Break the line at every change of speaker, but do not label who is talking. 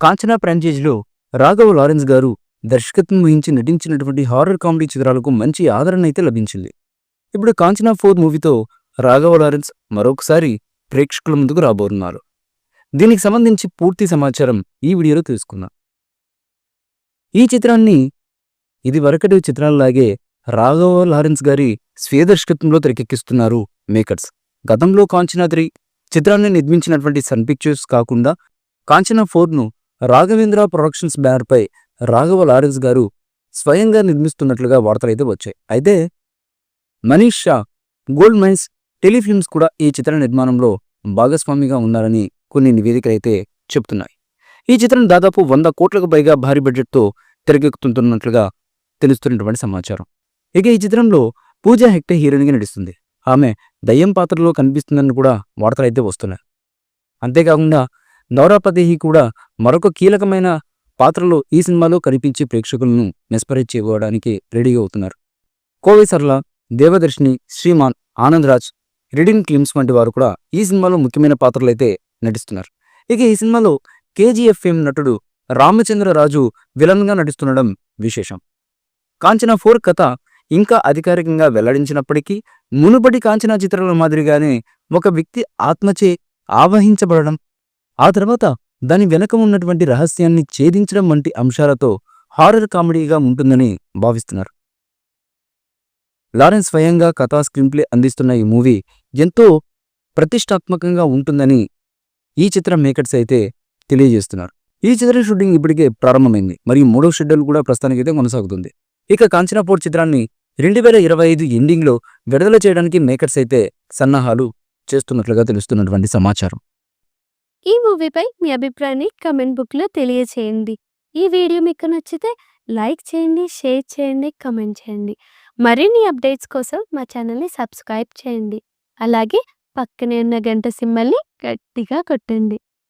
Kanchana ఫ్రాంచైజీలో Raghava Lawrence గారు దర్శకత్వం వహించి నటించినటువంటి హారర్ కామెడీ చిత్రాలకు మంచి ఆదరణ అయితే లభించింది. ఇప్పుడు కాంచనా 4 మూవీతో రాఘవ లారెన్స్ మరొకసారి ప్రేక్షకుల ముందుకు రాబోతున్నారు. దీనికి సంబంధించి పూర్తి సమాచారం ఈ వీడియోలో తెలుసుకుందాం. ఈ చిత్రాన్ని ఇది వరకటి చిత్రాలలాగే రాఘవ లారెన్స్ గారి స్వీయ దర్శకత్వంలో తెరకెక్కిస్తున్నారు మేకర్స్. గతంలో కాంచనా 3 చిత్రాన్ని నిర్మించినటువంటి సన్ పిక్చర్స్ కాకుండా కాంచనా 4ను రాఘవేంద్ర ప్రొడక్షన్స్ బ్యానర్పై రాఘవ లారెన్స్ గారు స్వయంగా నిర్మిస్తున్నట్లుగా వార్తలైతే వచ్చాయి. అయితే Manish Shah, gold mines telefilms కూడా ఈ చిత్ర నిర్మాణంలో భాగస్వామిగా ఉన్నారని కొన్ని నివేదికలైతే చెబుతున్నాయి. ఈ చిత్రం దాదాపు 100 కోట్లకు పైగా భారీ బడ్జెట్తో తెరకెక్కుతున్నట్లుగా తెలుస్తున్నటువంటి సమాచారం. ఇక ఈ చిత్రంలో పూజా హెగ్డే హీరోయిన్గా నటిస్తుంది. ఆమె దయ్యం పాత్రలో కనిపిస్తుందని కూడా వార్తలైతే వస్తున్నాయి. అంతేకాకుండా నౌరా ఫతేహి కూడా మరొక కీలకమైన పాత్రలో ఈ సినిమాలో కనిపించి ప్రేక్షకులను మెస్పరైజ్ చేయడానికి రెడీగా అవుతున్నారు. కోవై సరళ, దేవదర్శిని, శ్రీమాన్, ఆనంద్ రాజ్, రిడిన్ క్లిమ్స్ వంటి వారు కూడా ఈ సినిమాలో ముఖ్యమైన పాత్రలైతే నటిస్తున్నారు. ఇక ఈ సినిమాలో కేజీఎఫ్ ఫేమ్ నటుడు రామచంద్రరాజు విలన్గా నటిస్తుండడం విశేషం. కాంచనా 4 కథ ఇంకా అధికారికంగా వెల్లడించినప్పటికీ మునుపటి కాంచనా చిత్రాల మాదిరిగానే ఒక వ్యక్తి ఆత్మచే ఆవహించబడడం, ఆ తర్వాత దాని వెనక ఉన్నటువంటి రహస్యాన్ని ఛేదించడం వంటి అంశాలతో హారర్ కామెడీగా ఉంటుందని భావిస్తున్నారు. లారెన్స్ స్వయంగా కథా స్క్రీన్ప్లే అందిస్తున్న ఈ మూవీ ఎంతో ప్రతిష్టాత్మకంగా ఉంటుందని ఈ చిత్ర మేకర్స్ అయితే తెలియజేస్తున్నారు. ఈ చిత్ర షూటింగ్ ఇప్పటికే ప్రారంభమైంది మరియు 3వ షెడ్యూల్ కూడా ప్రస్తుతానికైతే కొనసాగుతుంది. ఇక కాంచనా 4 చిత్రాన్ని 2025 ఎండింగ్లో విడుదల చేయడానికి మేకర్స్ అయితే సన్నాహాలు చేస్తున్నట్లుగా తెలుస్తున్నటువంటి సమాచారం.
ఈ మూవీపై మీ అభిప్రాయాన్ని కమెంట్ బుక్లో తెలియచేయండి. ఈ వీడియో మీకు నచ్చితే లైక్ చేయండి, షేర్ చేయండి, కమెంట్ చేయండి. మరిన్ని అప్డేట్స్ కోసం మా ఛానల్ని సబ్స్క్రైబ్ చేయండి. అలాగే పక్కనే ఉన్న గంట సింబల్ని గట్టిగా కొట్టండి.